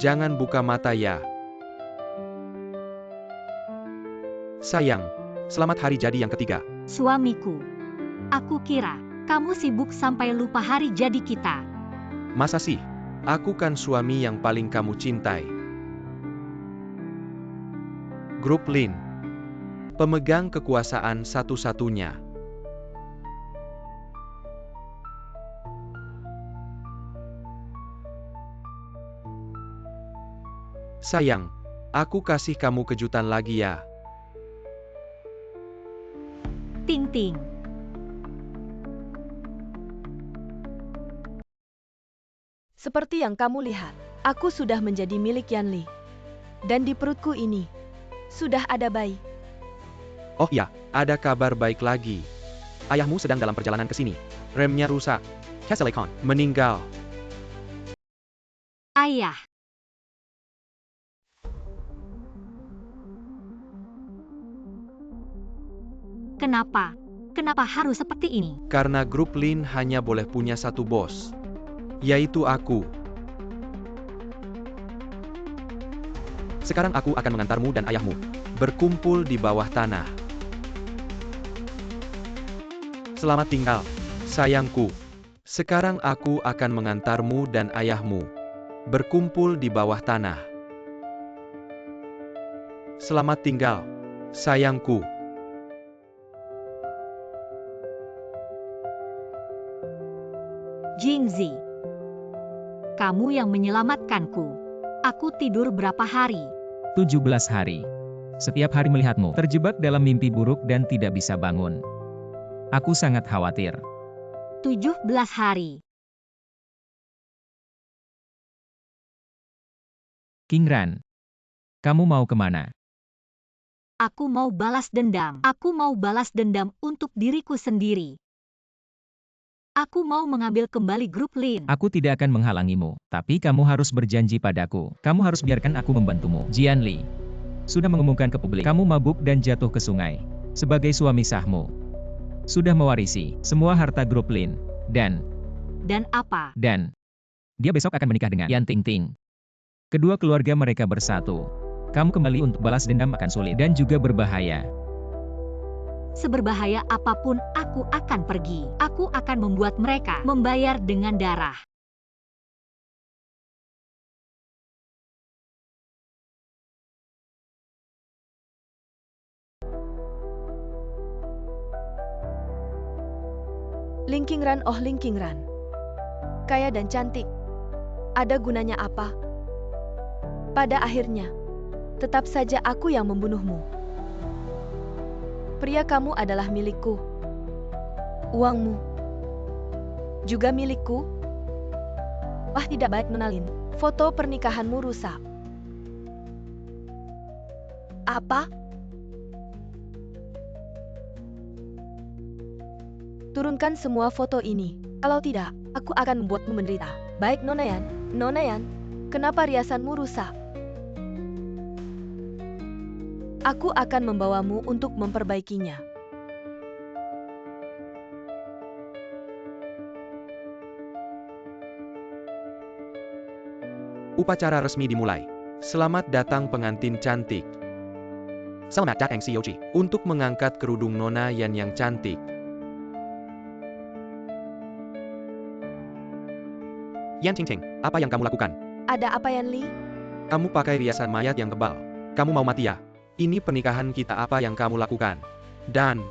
Jangan buka mata ya. Sayang, selamat hari jadi yang ketiga. Suamiku, aku kira kamu sibuk sampai lupa hari jadi kita. Masa sih? Aku kan suami yang paling kamu cintai. Grup Lin, pemegang kekuasaan satu-satunya. Sayang, aku kasih kamu kejutan lagi ya. Ting ting. Seperti yang kamu lihat, aku sudah menjadi milik Yanli. Dan di perutku ini, sudah ada bayi. Oh ya, ada kabar baik lagi. Ayahmu sedang dalam perjalanan ke sini. Remnya rusak. Keselekon meninggal. Ayah. Kenapa? Kenapa harus seperti ini? Karena grup Lin hanya boleh punya satu bos. Yaitu aku. Sekarang aku akan mengantarmu dan ayahmu berkumpul di bawah tanah. Selamat tinggal, sayangku. Sekarang aku akan mengantarmu dan ayahmu berkumpul di bawah tanah. Selamat tinggal, sayangku. Jingzi, kamu yang menyelamatkanku. Aku tidur berapa hari? 17 hari. Setiap hari melihatmu terjebak dalam mimpi buruk dan tidak bisa bangun. Aku sangat khawatir. 17 hari. King Ran, kamu mau kemana? Aku mau balas dendam. Aku mau balas dendam untuk diriku sendiri. Aku mau mengambil kembali grup Lin. Aku tidak akan menghalangimu, tapi kamu harus berjanji padaku. Kamu harus biarkan aku membantumu. Jian Li sudah mengumumkan ke publik, kamu mabuk dan jatuh ke sungai. Sebagai suami sahmu, sudah mewarisi semua harta grup Lin. Dan apa? Dia besok akan menikah dengan Yan Ting Ting. Kedua keluarga mereka bersatu. Kamu kembali untuk balas dendam akan sulit dan juga berbahaya. Seberbahaya apapun, aku akan pergi. Aku akan membuat mereka membayar dengan darah. Ling Qingran, oh Ling Qingran. Kaya dan cantik. Ada gunanya apa? Pada akhirnya, tetap saja aku yang membunuhmu. Pria kamu adalah milikku. Uangmu juga milikku. Wah, tidak baik Nonalin. Foto pernikahanmu rusak. Apa? Turunkan semua foto ini. Kalau tidak, aku akan membuatmu menderita. Baik Nona Yan. Nona Yan, kenapa riasanmu rusak? Aku akan membawamu untuk memperbaikinya. Upacara resmi dimulai. Selamat datang pengantin cantik. Selamat datang Sioji. Untuk mengangkat kerudung Nona Yan yang cantik. Yan Ting Ting, apa yang kamu lakukan? Ada apa Yan Li? Kamu pakai riasan mayat yang tebal. Kamu mau mati ya? Ini pernikahan kita, apa yang kamu lakukan? Dan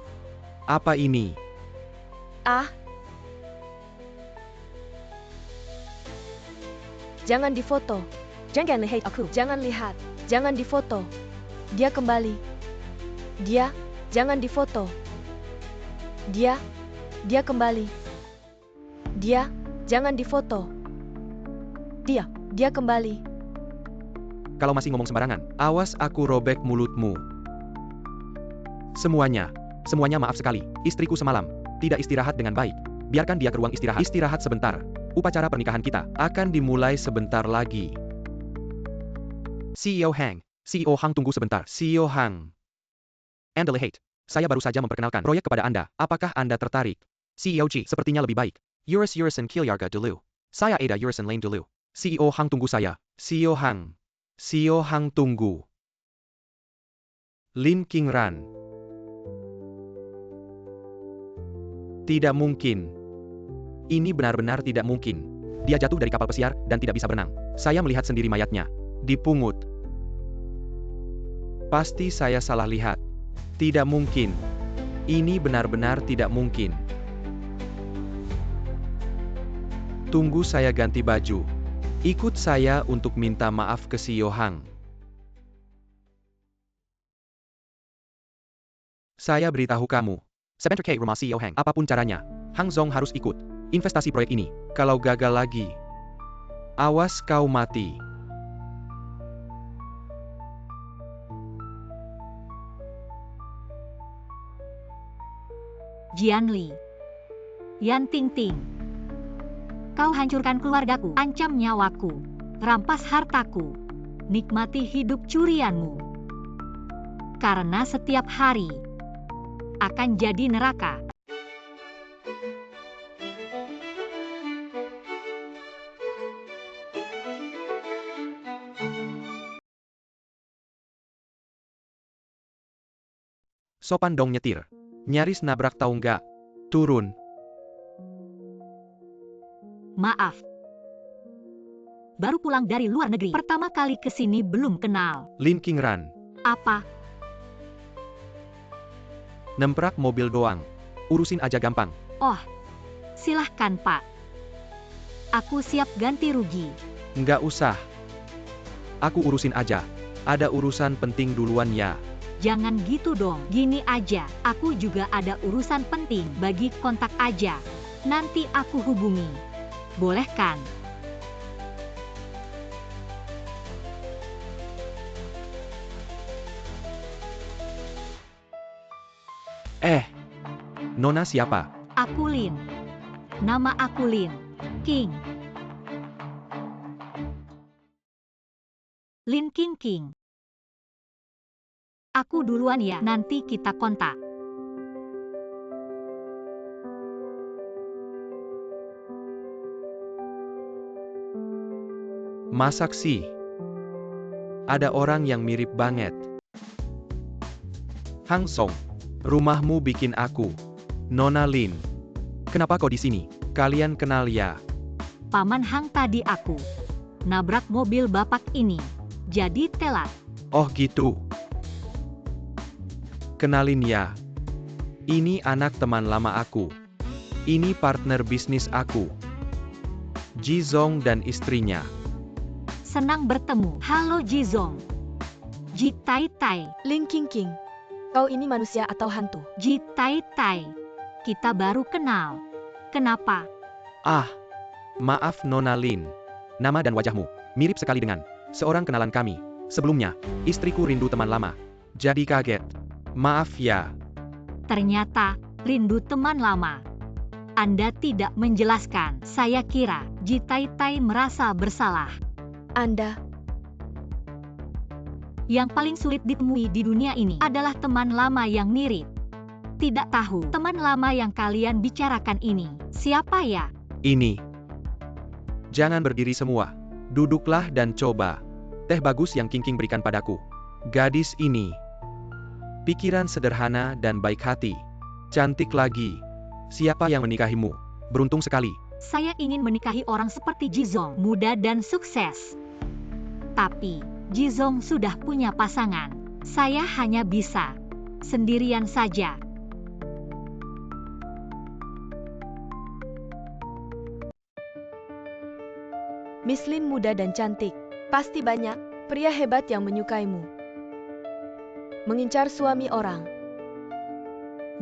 apa ini? Ah. Jangan difoto. Jangan lihat aku. Jangan lihat. Jangan difoto. Dia kembali. Dia, jangan difoto. Dia kembali. Dia, jangan difoto. Dia kembali. Kalau masih ngomong sembarangan, awas aku robek mulutmu. Semuanya maaf sekali. Istriku semalam tidak istirahat dengan baik. Biarkan dia ke ruang istirahat. Istirahat sebentar. Upacara pernikahan kita akan dimulai sebentar lagi. CEO Hang, tunggu sebentar. CEO Hang. Andalehate, saya baru saja memperkenalkan proyek kepada Anda. Apakah Anda tertarik? CEO G, sepertinya lebih baik. Yuris and Kilyarga dulu. Saya Ada Yuris Lane dulu. CEO Hang tunggu saya. CEO Hang. CEO Hang tunggu. Lin Qingran. Tidak mungkin. Ini benar-benar tidak mungkin. Dia jatuh dari kapal pesiar dan tidak bisa berenang. Saya melihat sendiri mayatnya. Dipungut. Pasti saya salah lihat. Tidak mungkin. Ini benar-benar tidak mungkin. Tunggu saya ganti baju. Ikut saya untuk minta maaf ke CEO Hang. Saya beritahu kamu. Sebentar ke rumah CEO Hang. Apapun caranya, Hang Zong harus ikut. Investasi proyek ini. Kalau gagal lagi, awas kau mati. Jian Li. Yan Tingting. Kau hancurkan keluargaku, ancam nyawaku, rampas hartaku, nikmati hidup curianmu. Karena setiap hari akan jadi neraka. Sopan dong nyetir. Nyaris nabrak tahu nggak? Turun. Maaf. Baru pulang dari luar negeri. Pertama kali kesini belum kenal. Lin Qingran. Apa? Nemprak mobil doang. Urusin aja gampang. Oh, silahkan Pak. Aku siap ganti rugi. Nggak usah. Aku urusin aja. Ada urusan penting duluan ya. Jangan gitu dong. Gini aja, aku juga ada urusan penting. Bagi kontak aja. Nanti aku hubungi. Boleh kan? Nona siapa? Aku Lin. Nama aku Lin King. Lin King. Aku duluan ya, nanti kita kontak. Masak sih. Ada orang yang mirip banget. Hang Song, rumahmu bikin aku. Nona Lin. Kenapa kau di sini? Kalian kenal ya? Paman Hang tadi aku nabrak mobil bapak ini. Jadi telat. Oh gitu. Kenalin ya. Ini anak teman lama aku. Ini partner bisnis aku. Ji Zong dan istrinya. Senang bertemu. Halo Jizong. Ji Tai Tai. Lin Qingqing, kau ini manusia atau hantu? Ji Tai Tai. Kita baru kenal. Kenapa? Ah, maaf Nona Lin. Nama dan wajahmu mirip sekali dengan seorang kenalan kami. Sebelumnya, istriku rindu teman lama. Jadi kaget. Maaf ya. Ternyata, rindu teman lama. Anda tidak menjelaskan. Saya kira Ji Tai Tai merasa bersalah. Anda, Yang paling sulit ditemui di dunia ini adalah teman lama yang mirip. Tidak tahu teman lama yang kalian bicarakan ini siapa ya? Ini. Jangan berdiri semua. Duduklah dan coba. Teh bagus yang King berikan padaku. Gadis ini. Pikiran sederhana dan baik hati. Cantik lagi. Siapa yang menikahimu? Beruntung sekali. Saya ingin menikahi orang seperti Jizong, muda dan sukses. Tapi, Jizong sudah punya pasangan. Saya hanya bisa sendirian saja. Miss Lin muda dan cantik. Pasti banyak pria hebat yang menyukaimu. Mengincar suami orang.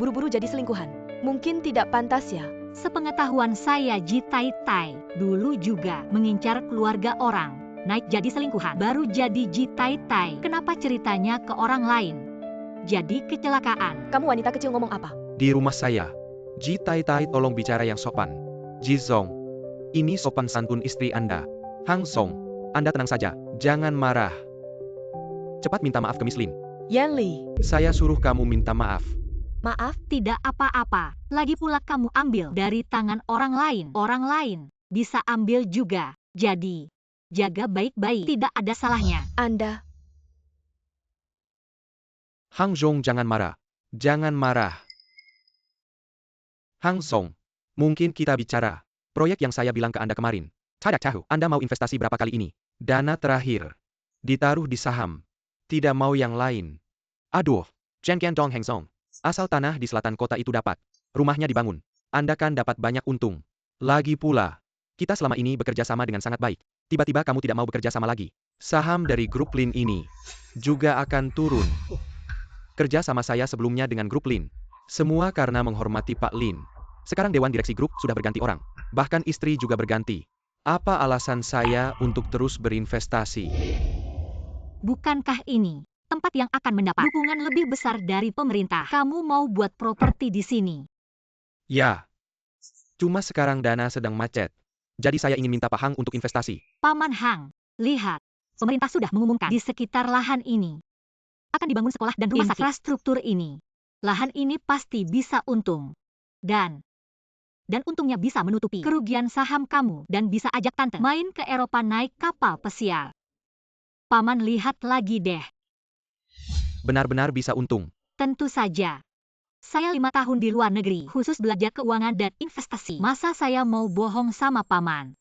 Buru-buru jadi selingkuhan. Mungkin tidak pantas ya? Sepengetahuan saya Ji Tai Tai dulu juga mengincar keluarga orang. Naik jadi selingkuhan, baru jadi Ji Tai Tai. Kenapa ceritanya ke orang lain? Jadi kecelakaan. Kamu wanita kecil ngomong apa? Di rumah saya. Ji Tai Tai tolong bicara yang sopan. Ji Zong. Ini sopan santun istri Anda. Hang Song. Anda tenang saja. Jangan marah. Cepat minta maaf ke Miss Lin. Yan Li. Saya suruh kamu minta maaf. Maaf, Tidak apa-apa. Lagi pula kamu ambil dari tangan orang lain. Orang lain bisa ambil juga. Jadi, Jaga baik-baik, tidak ada salahnya. Anda, Hang Zhong, jangan marah. Jangan marah. Hang Song, mungkin kita bicara. Proyek yang saya bilang ke Anda kemarin. Tidak tahu, Anda mau investasi berapa kali ini? Dana terakhir. Ditaruh di saham. Tidak mau yang lain. Aduh, Chen Qian Dong Heng Song. Asal tanah di selatan kota itu dapat. Rumahnya dibangun. Anda kan dapat banyak untung. Lagi pula, kita selama ini bekerja sama dengan sangat baik. Tiba-tiba kamu tidak mau bekerja sama lagi. Saham dari grup Lin ini juga akan turun. Kerja sama saya sebelumnya dengan grup Lin. Semua karena menghormati Pak Lin. Sekarang dewan direksi grup sudah berganti orang. Bahkan istri juga berganti. Apa alasan saya untuk terus berinvestasi? Bukankah ini tempat yang akan mendapat dukungan lebih besar dari pemerintah? Kamu mau buat properti di sini? Ya. Cuma sekarang dana sedang macet. Jadi saya ingin minta Pak Hang untuk investasi. Paman Hang, lihat. Pemerintah sudah mengumumkan di sekitar lahan ini akan dibangun sekolah dan rumah sakit. Infrastruktur ini. Lahan ini pasti bisa untung. Dan untungnya bisa menutupi kerugian saham kamu dan bisa ajak tante main ke Eropa naik kapal pesiar. Paman lihat lagi deh. Benar-benar bisa untung. Tentu saja. Saya 5 tahun di luar negeri, khusus belajar keuangan dan investasi. Masa saya mau bohong sama paman?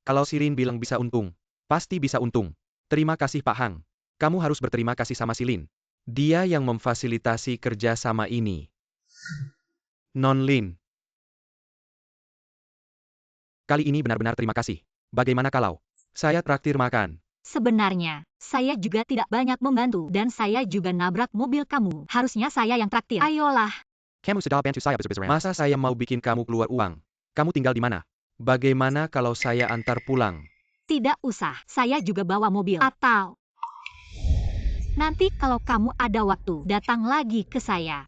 Kalau Sirin bilang bisa untung, pasti bisa untung. Terima kasih Pak Hang. Kamu harus berterima kasih sama Silin. Dia yang memfasilitasi kerja sama ini. Non Lin. Kali ini benar-benar terima kasih. Bagaimana kalau saya traktir makan? Sebenarnya, saya juga tidak banyak membantu dan saya juga nabrak mobil kamu. Harusnya saya yang traktir. Ayolah. Kamu sudah bantu saya besar-besaran. Masa saya mau bikin kamu keluar uang? Kamu tinggal di mana? Bagaimana kalau saya antar pulang? Tidak usah, saya juga bawa mobil. Atau nanti kalau kamu ada waktu, datang lagi ke saya.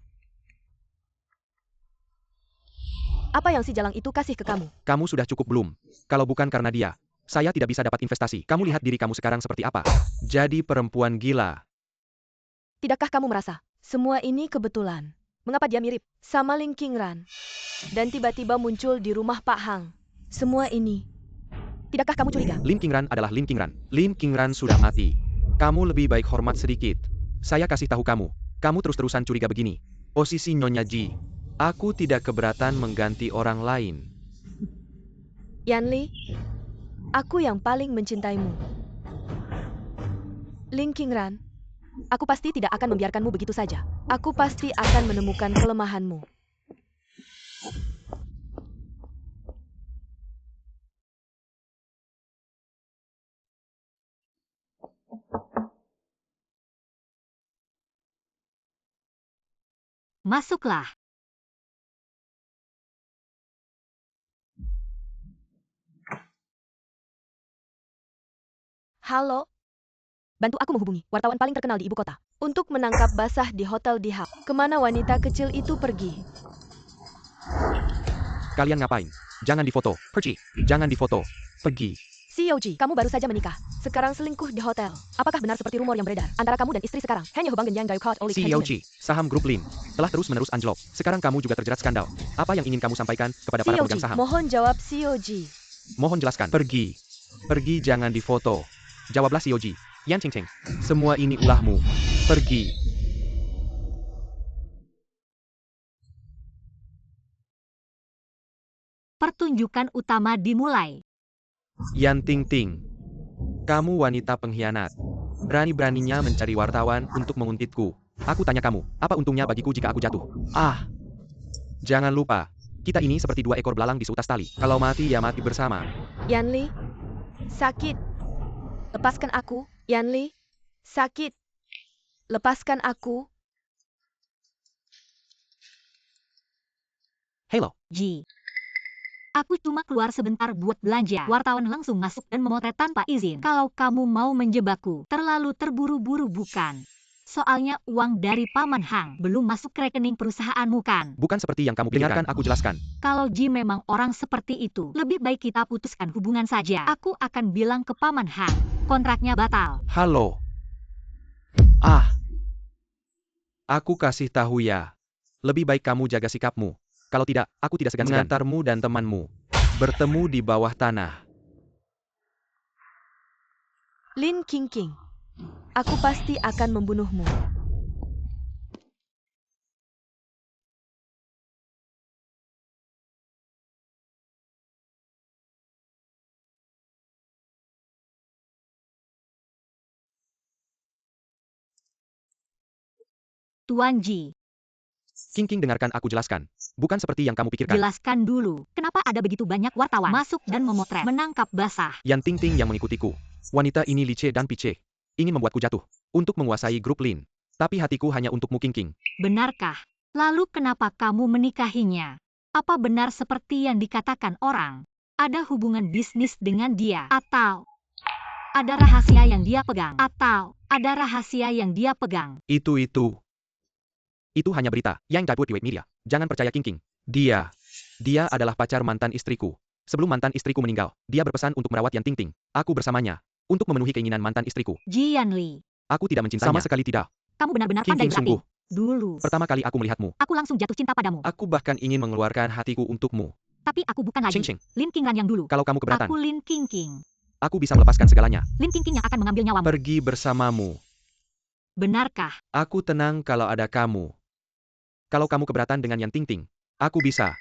apa yang si Jalang itu kasih ke kamu? Kamu sudah cukup belum? Kalau bukan karena dia, saya tidak bisa dapat investasi. Kamu lihat diri kamu sekarang seperti apa? Jadi perempuan gila. Tidakkah kamu merasa semua ini kebetulan? Mengapa dia mirip sama Ling Qingran? Dan tiba-tiba muncul di rumah Pak Hang. Semua ini. Tidakkah kamu curiga? Lin Qingran adalah Lin Qingran. Lin Qingran sudah mati. Kamu lebih baik hormat sedikit. Saya kasih tahu kamu. Kamu terus-terusan curiga begini. Posisi Nyonya Ji. Aku tidak keberatan mengganti orang lain. Yanli, aku yang paling mencintaimu. Ling Qingran, aku pasti tidak akan membiarkanmu begitu saja. Aku pasti akan menemukan kelemahanmu. Masuklah. Halo? Bantu aku menghubungi wartawan paling terkenal di ibu kota untuk menangkap basah di hotel di Hap. Kemana wanita kecil itu pergi? Kalian ngapain? Jangan difoto. Pergi. Jangan difoto. Pergi. Xiaoji, kamu baru saja menikah. Sekarang selingkuh di hotel. Apakah benar seperti rumor yang beredar antara kamu dan istri sekarang? Hanya hubungan yang gayu caught oleh Xiaoji, saham grup Lin telah terus-menerus anjlok. Sekarang kamu juga terjerat skandal. Apa yang ingin kamu sampaikan kepada para pemegang saham? Mohon jawab Xiaoji. Mohon jelaskan. Pergi. Pergi, jangan difoto. Jawablah Xiaoji. Yan Qingqing. Semua ini ulahmu. Pergi. Pertunjukan utama dimulai. Yan Tingting. Kamu wanita pengkhianat. Berani-beraninya mencari wartawan untuk menguntitku. Aku tanya kamu, apa untungnya bagiku jika aku jatuh? Ah. Jangan lupa, kita ini seperti dua ekor belalang di seutas tali. Kalau mati ya mati bersama. Yanli, sakit. Lepaskan aku. Yanli, sakit. Lepaskan aku. Hello. Ji. Aku cuma keluar sebentar buat belanja. Wartawan langsung masuk dan memotret tanpa izin. Kalau kamu mau menjebakku, terlalu terburu-buru bukan? Soalnya uang dari Paman Hang belum masuk ke rekening perusahaanmu kan? Bukan seperti yang kamu pikirkan. Dengarkan aku jelaskan. Kalau Ji memang orang seperti itu, lebih baik kita putuskan hubungan saja. Aku akan bilang ke Paman Hang, kontraknya batal. Halo. Ah. Aku kasih tahu ya. Lebih baik kamu jaga sikapmu. Kalau tidak, aku tidak segan-segan mengantarmu dan temanmu bertemu di bawah tanah. Lin Qingqing, aku pasti akan membunuhmu. Tuan Ji, Qingqing, dengarkan aku jelaskan. Bukan seperti yang kamu pikirkan. jelaskan dulu, kenapa ada begitu banyak wartawan masuk dan memotret, menangkap basah. Yan Tingting yang mengikutiku. Wanita ini licik dan picik. Ingin membuatku jatuh. Untuk menguasai grup Lin. Tapi hatiku hanya untukmu, Qingqing. Benarkah? Lalu kenapa kamu menikahinya? Apa benar seperti yang dikatakan orang? Ada hubungan bisnis dengan dia? Atau ada rahasia yang dia pegang? Atau ada rahasia yang dia pegang? Itu hanya berita yang dibuat di web media. Jangan percaya Qingqing. Dia adalah pacar mantan istriku. Sebelum mantan istriku meninggal, dia berpesan untuk merawat Yan Tingting. Aku bersamanya. Untuk memenuhi keinginan mantan istriku. Jian Li, Aku tidak mencintainya. Sama sekali tidak. kamu benar-benar pandai Qingqing, berlatih. sungguh. Dulu, Pertama kali aku melihatmu, aku langsung jatuh cinta padamu. aku bahkan ingin mengeluarkan hatiku untukmu. Tapi aku bukan lagi Qingqing, Lin Qingran yang dulu. kalau kamu keberatan, Aku Lin Qingqing. aku bisa melepaskan segalanya. Lin Qingqing yang akan mengambil nyawamu. Pergi bersamamu. Benarkah? Aku tenang kalau ada kamu. Kalau kamu keberatan dengan Yan Tingting, aku bisa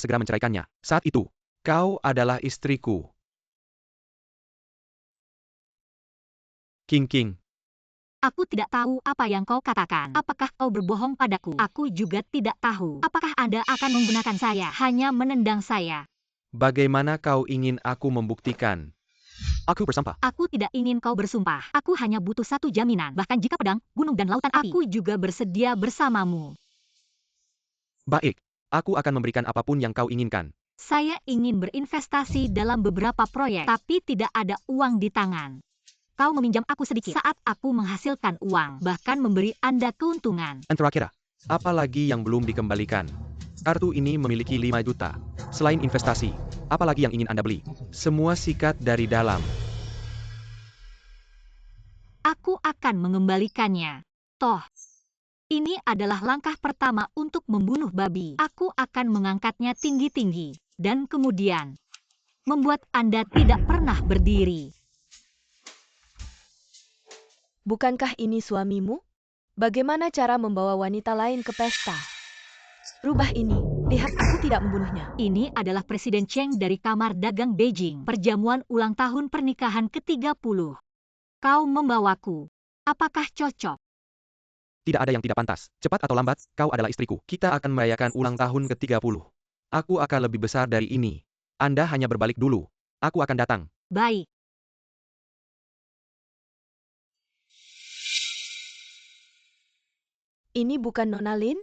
segera menceraikannya. Saat itu, kau adalah istriku. Qingqing, Aku tidak tahu apa yang kau katakan. Apakah kau berbohong padaku? Aku juga tidak tahu. Apakah Anda akan menggunakan saya? Hanya menendang saya. bagaimana kau ingin aku membuktikan? Aku bersumpah. Aku tidak ingin kau bersumpah. Aku hanya butuh satu jaminan. Bahkan jika pedang, gunung dan lautan api, aku juga bersedia bersamamu. Baik, aku akan memberikan apapun yang kau inginkan. Saya ingin berinvestasi dalam beberapa proyek, tapi tidak ada uang di tangan. Kau meminjam aku sedikit saat aku menghasilkan uang, bahkan memberi Anda keuntungan. Dan terakhir, apa lagi yang belum dikembalikan? Kartu ini memiliki 5 juta. Selain investasi, apa lagi yang ingin Anda beli? Semua sikat dari dalam. Aku akan mengembalikannya. Toh, ini adalah langkah pertama untuk membunuh babi. Aku akan mengangkatnya tinggi-tinggi, dan kemudian membuat Anda tidak pernah berdiri. Bukankah ini suamimu? Bagaimana cara membawa wanita lain ke pesta? Rubah ini, lihat aku tidak membunuhnya. Ini adalah Presiden Cheng dari Kamar Dagang Beijing. Perjamuan ulang tahun pernikahan ke-30. Kau membawaku. Apakah cocok? Tidak ada yang tidak pantas. Cepat atau lambat, kau adalah istriku. Kita akan merayakan ulang tahun ke-30. Aku akan lebih besar dari ini. Anda hanya berbalik dulu. Aku akan datang. Baik. Ini bukan Nona Lin?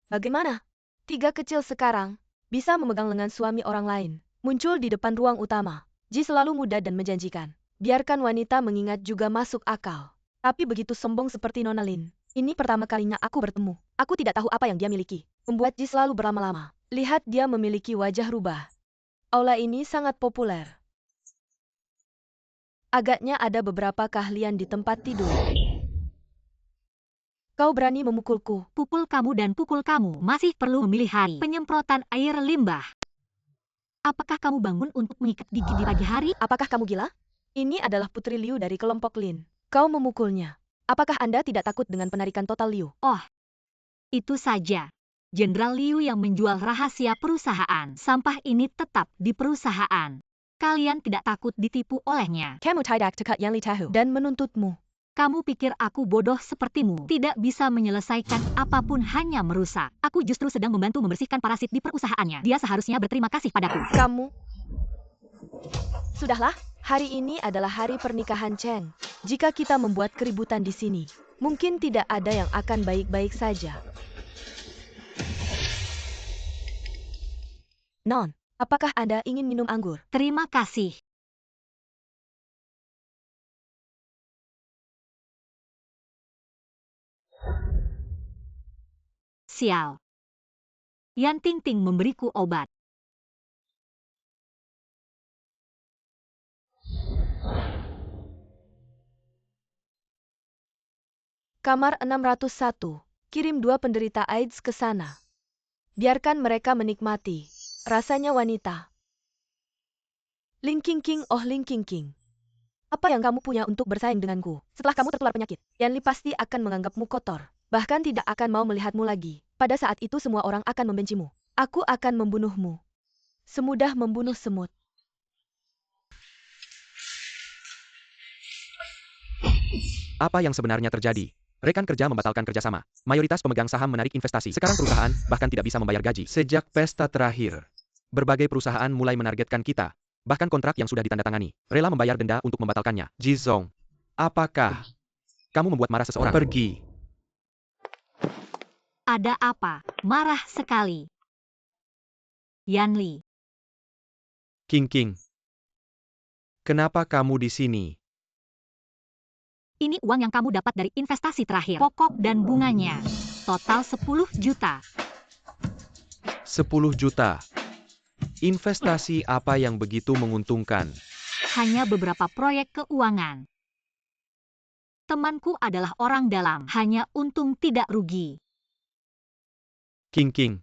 Bagaimana? Tiga kecil sekarang bisa memegang lengan suami orang lain. Muncul di depan ruang utama. Ji selalu muda dan menjanjikan. Biarkan wanita mengingat juga masuk akal. Tapi begitu sombong seperti Nona Lin. Ini pertama kalinya aku bertemu. Aku tidak tahu apa yang dia miliki. Membuat Ji selalu berlama-lama. Lihat dia memiliki wajah rubah. Aula ini sangat populer. Agaknya ada beberapa keahlian di tempat tidur. Kau berani memukulku. Pukul kamu dan pukul kamu masih perlu memilih hari. Penyemprotan air limbah. Apakah kamu bangun untuk mengikat gigi di pagi hari? Apakah kamu gila? Ini adalah Putri Liu dari kelompok Lin. Kau memukulnya. Apakah Anda tidak takut dengan penarikan total Liu? Oh, itu saja. Jenderal Liu yang menjual rahasia perusahaan. Sampah ini tetap di perusahaan. Kalian tidak takut ditipu olehnya. Kamu tidak dekat Yan Li tahu dan menuntutmu. Kamu pikir aku bodoh sepertimu? Tidak bisa menyelesaikan apapun, hanya merusak. Aku justru sedang membantu membersihkan parasit di perusahaannya. Dia seharusnya berterima kasih padaku. Kamu. Sudahlah, hari ini adalah hari pernikahan Cheng. Jika kita membuat keributan di sini, mungkin tidak ada yang akan baik-baik saja. Non, apakah Anda ingin minum anggur? Terima kasih. Sial. Yan Tingting memberiku obat. Kamar 601. Kirim 2 penderita AIDS ke sana. Biarkan mereka menikmati rasanya wanita. Lin Qingqing, oh Lin Qingqing. Apa yang kamu punya untuk bersaing denganku? Setelah kamu tertular penyakit, Yanli pasti akan menganggapmu kotor. Bahkan tidak akan mau melihatmu lagi. Pada saat itu semua orang akan membencimu. Aku akan membunuhmu. Semudah membunuh semut. Apa yang sebenarnya terjadi? Rekan kerja membatalkan kerjasama. Mayoritas pemegang saham menarik investasi. Sekarang perusahaan bahkan tidak bisa membayar gaji. Sejak pesta terakhir, berbagai perusahaan mulai menargetkan kita. Bahkan kontrak yang sudah ditandatangani, rela membayar denda untuk membatalkannya. Jizong, apakah kamu membuat marah seseorang? Pergi. Ada apa? Marah sekali. Yanli, King. Kenapa kamu di sini? ini uang yang kamu dapat dari investasi terakhir. Pokok dan bunganya. Total 10 juta. 10 juta. Investasi apa yang begitu menguntungkan? Hanya beberapa proyek keuangan. Temanku adalah orang dalam, hanya untung tidak rugi. King,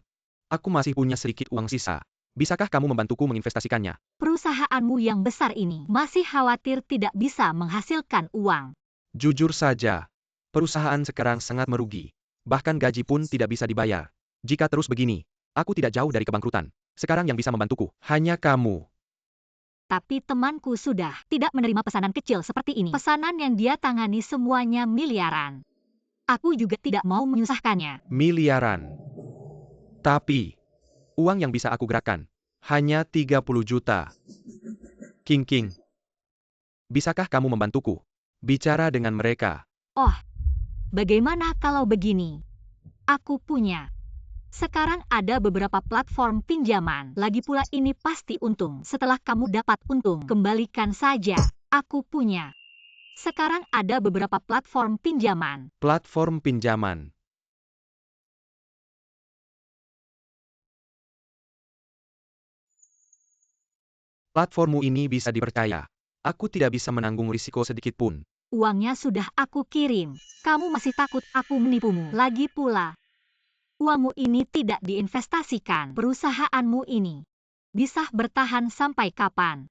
aku masih punya sedikit uang sisa. Bisakah kamu membantuku menginvestasikannya? Perusahaanmu yang besar ini masih khawatir tidak bisa menghasilkan uang. Jujur saja, perusahaan sekarang sangat merugi. Bahkan gaji pun tidak bisa dibayar. Jika terus begini, aku tidak jauh dari kebangkrutan. Sekarang yang bisa membantuku hanya kamu. Tapi temanku sudah tidak menerima pesanan kecil seperti ini. Pesanan yang dia tangani semuanya miliaran. Aku juga tidak mau menyusahkannya. Miliaran. Tapi, uang yang bisa aku gerakan hanya 30 juta. King, bisakah kamu membantuku? Bicara dengan mereka. Oh, bagaimana kalau begini? Aku punya. Sekarang ada beberapa platform pinjaman. Lagi pula ini pasti untung. Setelah kamu dapat untung, kembalikan saja. Aku punya. Sekarang ada beberapa platform pinjaman. Platform pinjaman. Platformmu ini bisa dipercaya. Aku tidak bisa menanggung risiko sedikit pun. Uangnya sudah aku kirim. Kamu masih takut aku menipumu. Lagi pula, uangmu ini tidak diinvestasikan. Perusahaanmu ini bisa bertahan sampai kapan?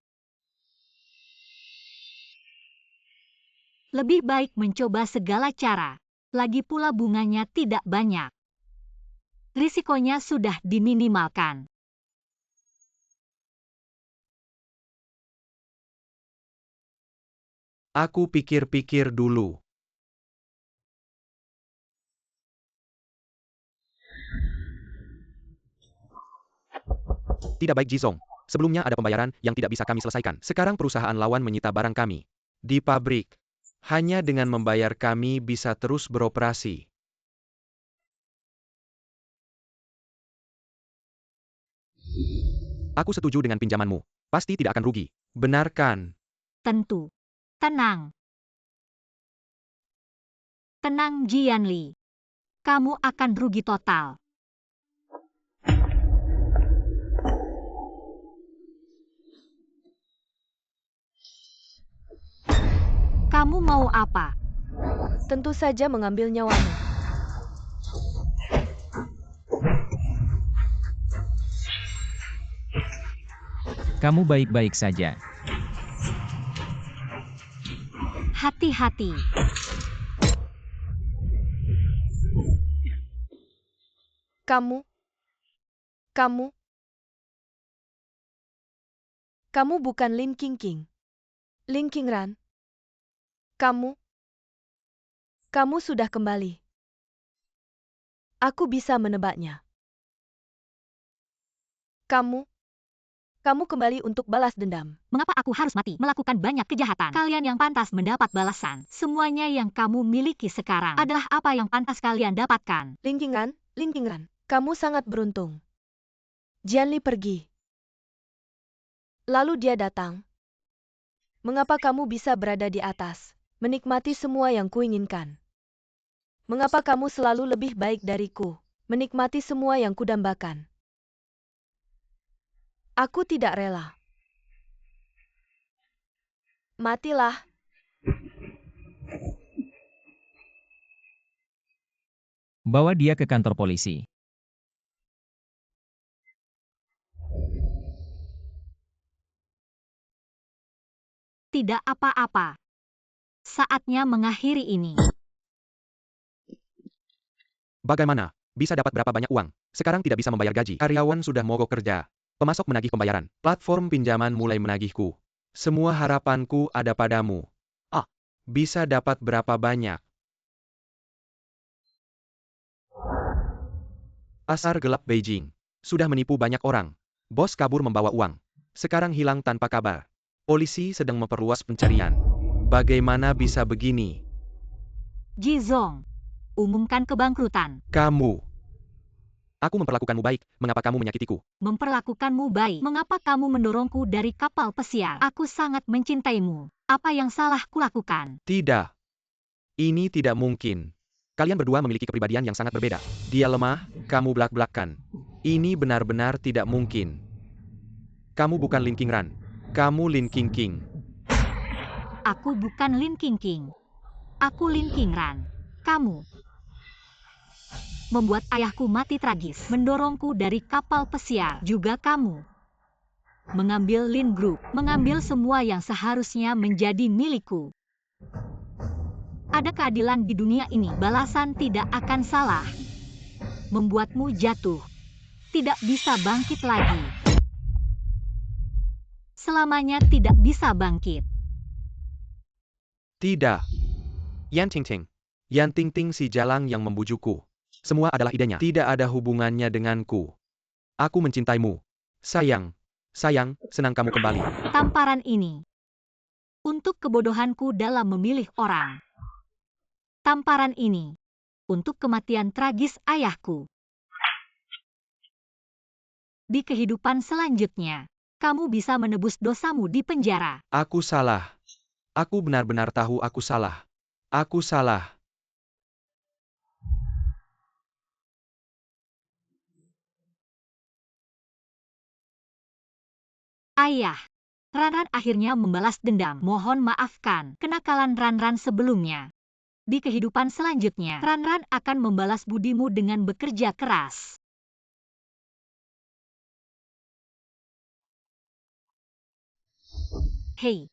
Lebih baik mencoba segala cara. Lagi pula bunganya tidak banyak. Risikonya sudah diminimalkan. Aku pikir-pikir dulu. Tidak baik Jizong. Sebelumnya ada pembayaran yang tidak bisa kami selesaikan. Sekarang perusahaan lawan menyita barang kami. Di pabrik. Hanya dengan membayar kami bisa terus beroperasi. Aku setuju dengan pinjamanmu. Pasti tidak akan rugi. Benarkan. Tentu. Tenang. Tenang Jianli. Kamu akan rugi total. Kamu mau apa? Tentu saja mengambil nyawamu. Kamu baik-baik saja. Hati-hati. Kamu bukan Lin King. Lin Qingran. Kamu sudah kembali. Aku bisa menebaknya. Kamu kembali untuk balas dendam. Mengapa aku harus mati? Melakukan banyak kejahatan. Kalian yang pantas mendapat balasan. Semuanya yang kamu miliki sekarang adalah apa yang pantas kalian dapatkan. Lin Qingran, kamu sangat beruntung. Jianli pergi. Lalu dia datang. Mengapa kamu bisa berada di atas, menikmati semua yang kuinginkan? Mengapa kamu selalu lebih baik dariku, menikmati semua yang kudambakan? Aku tidak rela. Matilah. Bawa dia ke kantor polisi. tidak apa-apa. Saatnya mengakhiri ini. Bagaimana? Bisa dapat berapa banyak uang? Sekarang tidak bisa membayar gaji. Karyawan sudah mogok kerja. Pemasok menagih pembayaran. Platform pinjaman mulai menagihku. Semua harapanku ada padamu. Ah, bisa dapat berapa banyak? Pasar gelap Beijing. Sudah menipu banyak orang. Bos kabur membawa uang. Sekarang hilang tanpa kabar. Polisi sedang memperluas pencarian. Bagaimana bisa begini? Jizong, umumkan kebangkrutan. Kamu. Aku memperlakukanmu baik, mengapa kamu menyakitiku? Memperlakukanmu baik. Mengapa kamu mendorongku dari kapal pesiar? Aku sangat mencintaimu. Apa yang salah kulakukan? Tidak. Ini tidak mungkin. Kalian berdua memiliki kepribadian yang sangat berbeda. Dia lemah, kamu belak-belakan. Ini benar-benar tidak mungkin. Kamu bukan Lin Qingran. Kamu Lin Qingqing. Aku bukan Lin Qingqing. Aku Lin Qingran. Kamu membuat ayahku mati tragis, mendorongku dari kapal pesiar. Juga kamu mengambil Lin Group, mengambil semua yang seharusnya menjadi milikku. Ada keadilan di dunia ini, balasan tidak akan salah. Membuatmu jatuh, tidak bisa bangkit lagi. Selamanya tidak bisa bangkit. Tidak. Yan Tingting. Yan Tingting si jalang yang membujukku. Semua adalah idenya. Tidak ada hubungannya denganku. Aku mencintaimu. Sayang. Sayang, senang kamu kembali. Tamparan ini untuk kebodohanku dalam memilih orang. Tamparan ini untuk kematian tragis ayahku. Di kehidupan selanjutnya, kamu bisa menebus dosamu di penjara. Aku salah. Aku benar-benar tahu aku salah. Aku salah. Ayah, Ranran akhirnya membalas dendam. Mohon maafkan kenakalan Ranran sebelumnya. Di kehidupan selanjutnya, Ranran akan membalas budimu dengan bekerja keras. Hei,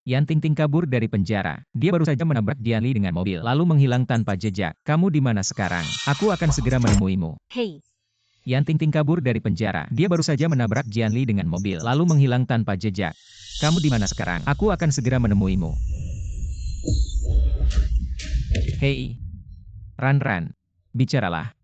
Yan Tingting kabur dari penjara. Dia baru saja menabrak Dianli dengan mobil, lalu menghilang tanpa jejak. Kamu di mana sekarang? Aku akan segera menemuimu. hei, Yan Tingting kabur dari penjara. Dia baru saja menabrak Jianli dengan mobil, lalu menghilang tanpa jejak. Kamu di mana sekarang? Aku akan segera menemuimu. Hei, Ranran, bicaralah.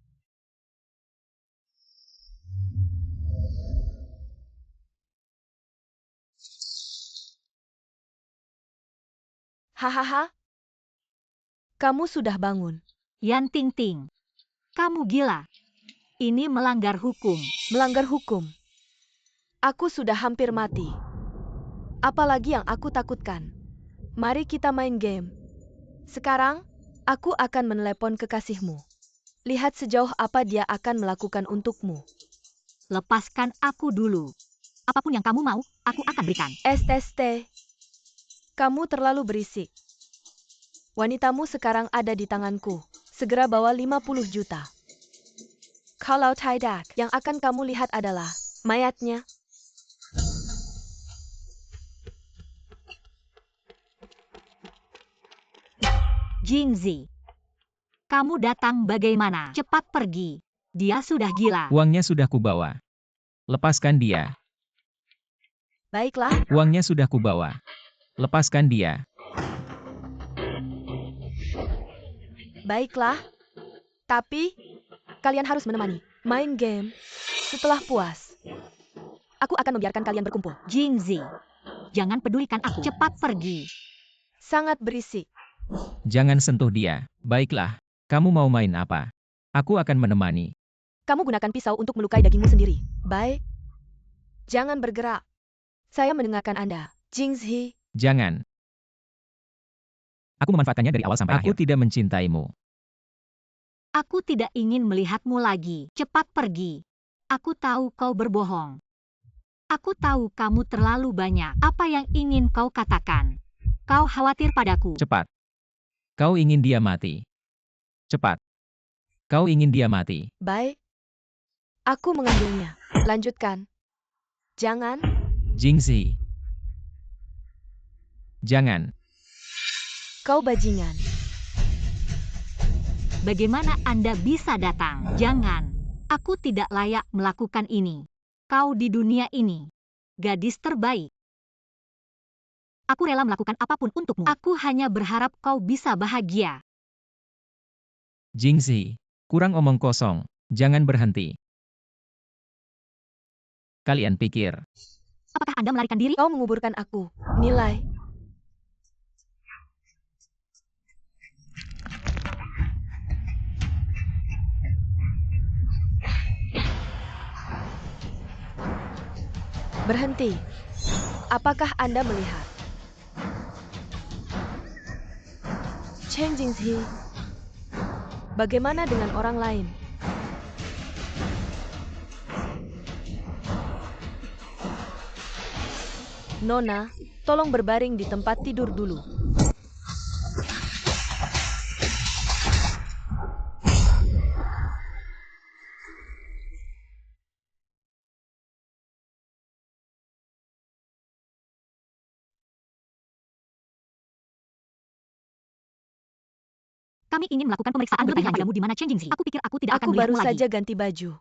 Hahaha. Kamu sudah bangun. Yan Tingting, kamu gila. Ini melanggar hukum. Melanggar hukum. Aku sudah hampir mati. Apalagi yang aku takutkan. Mari kita main game. Sekarang, aku akan menelepon kekasihmu. Lihat sejauh apa dia akan melakukan untukmu. Lepaskan aku dulu. Apapun yang kamu mau, aku akan berikan. STST. Kamu terlalu berisik. Wanitamu sekarang ada di tanganku. Segera bawa 50 juta. Kalau tidak, yang akan kamu lihat adalah mayatnya. Jingzi, kamu datang bagaimana? Cepat pergi. Dia sudah gila. Uangnya sudah kubawa. Lepaskan dia. Baiklah, Uangnya sudah kubawa. Lepaskan dia. baiklah. Tapi, kalian harus menemani. Main game. Setelah puas, aku akan membiarkan kalian berkumpul. Jingzi, jangan pedulikan aku. Cepat pergi. Sangat berisik. Jangan sentuh dia. Baiklah, kamu mau main apa? Aku akan menemani. Kamu gunakan pisau untuk melukai dagingmu sendiri. Baik. Jangan bergerak. Saya mendengarkan Anda. Jingzi. Jangan. Aku memanfaatkannya dari awal sampai akhir. Aku tidak mencintaimu. Aku tidak ingin melihatmu lagi. Cepat pergi. Aku tahu kau berbohong. Aku tahu kamu terlalu banyak. Apa yang ingin kau katakan? Kau khawatir padaku. Cepat. Kau ingin dia mati. Cepat. Kau ingin dia mati. Baik. Aku mengambilnya. Lanjutkan. Jangan. Jingzi. Jangan. Kau bajingan. Bagaimana Anda bisa datang? Jangan. Aku tidak layak melakukan ini. Kau di dunia ini. Gadis terbaik. Aku rela melakukan apapun untukmu. Aku hanya berharap kau bisa bahagia. Jingzi, kurang omong kosong. Jangan berhenti. Kalian pikir, Apakah Anda melarikan diri? Kau menguburkan aku. Nilai. Berhenti. Apakah Anda melihat? Chen Jingzi. Bagaimana dengan orang lain? Nona, tolong berbaring di tempat tidur dulu. Kami ingin melakukan pemeriksaan bertanya padamu di mana Chen Jingzi. Aku pikir aku tidak akan Aku baru melihatmu lagi. saja ganti baju.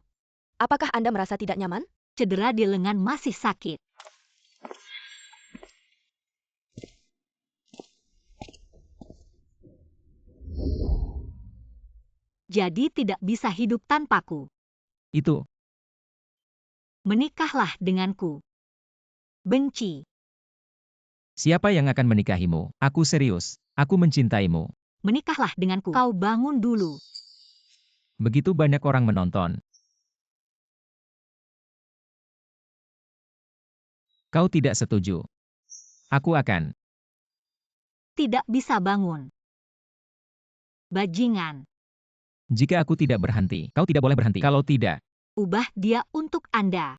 Apakah Anda merasa tidak nyaman? Cedera di lengan masih sakit. Jadi tidak bisa hidup tanpaku. itu. Menikahlah denganku. Benci. Siapa yang akan menikahimu? Aku serius. Aku mencintaimu. Menikahlah denganku. Kau bangun dulu. Begitu banyak orang menonton. Kau tidak setuju. Aku akan. Tidak bisa bangun. Bajingan. Jika aku tidak berhenti, kau tidak boleh berhenti. Kalau tidak, Ubah dia untuk Anda.